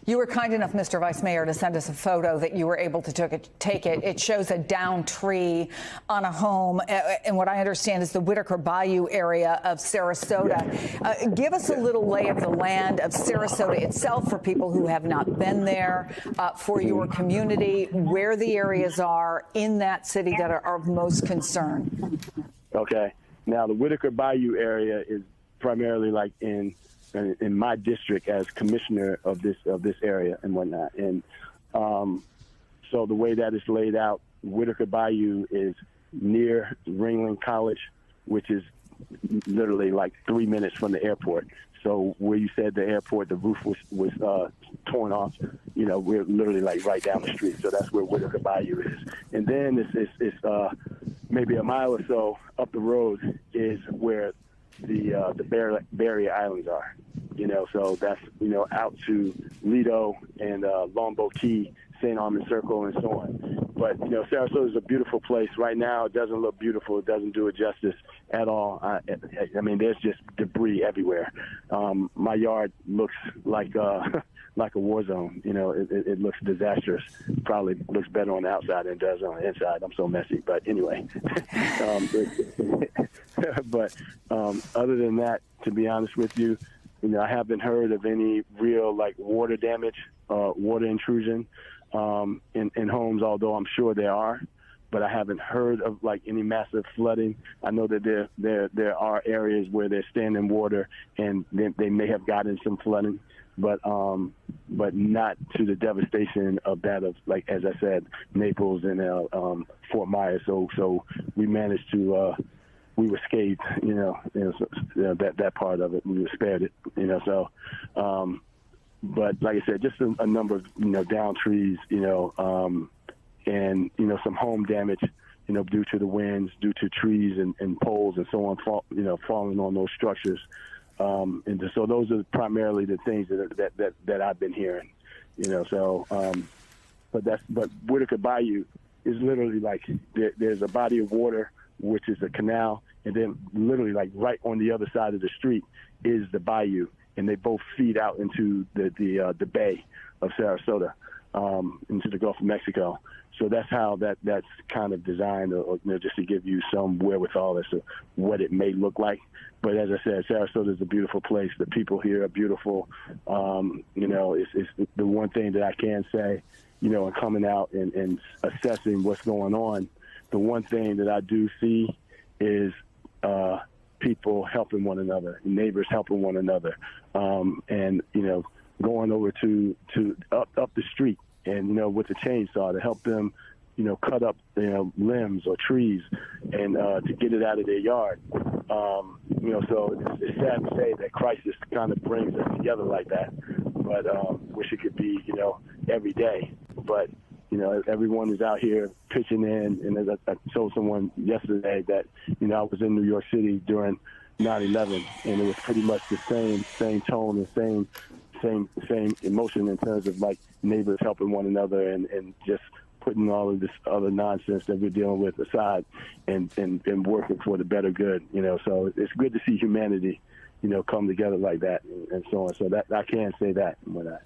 You were kind enough, Mr. Vice Mayor, to send us a photo that you were able to take it. It shows a downed tree on a home, and what I understand is the Whitaker Bayou area of Sarasota. Give us a little lay of the land of Sarasota itself for people who have not been there, for your community, where the areas are in that city that are of most concern. Okay. Now, the Whitaker Bayou area is primarily like in my district as commissioner of this area and whatnot. And so the way that is laid out, Whitaker Bayou is near Ringling College, which is literally like 3 minutes from the airport. So where you said the airport, the roof was torn off, you know, we're literally like right down the street. So that's where Whitaker Bayou is. And then it's maybe a mile or so up the road is where the Barrier Islands are, you know, so that's, you know, out to Lido and Longboat Key, St. Armand Circle, and so on. But, you know, Sarasota is a beautiful place. Right now, it doesn't look beautiful. It doesn't do it justice at all. I mean, there's just debris everywhere. My yard looks like like a war zone. You know, it looks disastrous. Probably looks better on the outside than it does on the inside. I'm so messy. But anyway. But other than that, to be honest with you, you know, I haven't heard of any real like water damage, water intrusion in homes, although I'm sure there are. But I haven't heard of like any massive flooding. I know that there are areas where there's standing water and they may have gotten some flooding, but not to the devastation of that of, like, as I said, Naples and Fort Myers. So we managed to we were scathed, you know that part of it. We were spared it, you know. So, but like I said, just a number of, you know, down trees, you know, and, you know, some home damage, you know, due to the winds, due to trees and poles and so on, falling on those structures. And so those are primarily the things that I've been hearing, you know. So, but Whitaker Bayou is literally like there's a body of water, which is a canal, and then literally like right on the other side of the street is the bayou, and they both feed out into the bay of Sarasota, into the Gulf of Mexico. So that's how that's kind of designed, or, you know, just to give you some wherewithal as to what it may look like. But as I said, Sarasota is a beautiful place. The people here are beautiful. You know, it's the one thing that I can say, you know, in coming out and assessing what's going on, the one thing that I do see is people helping one another, neighbors helping one another, and, you know, going over to up the street and, you know, with a chainsaw to help them, you know, cut up, you know, limbs or trees and to get it out of their yard. You know, so it's sad to say that crisis kind of brings us together like that, but wish it could be, you know, every day. But, you know, everyone is out here pitching in, and as I told someone yesterday that, you know, I was in New York City during 9/11, and it was pretty much the same tone and same emotion in terms of like neighbors helping one another and just putting all of this other nonsense that we're dealing with aside and working for the better good, you know. So it's good to see humanity, you know, come together like that and so on. So that I can say that when I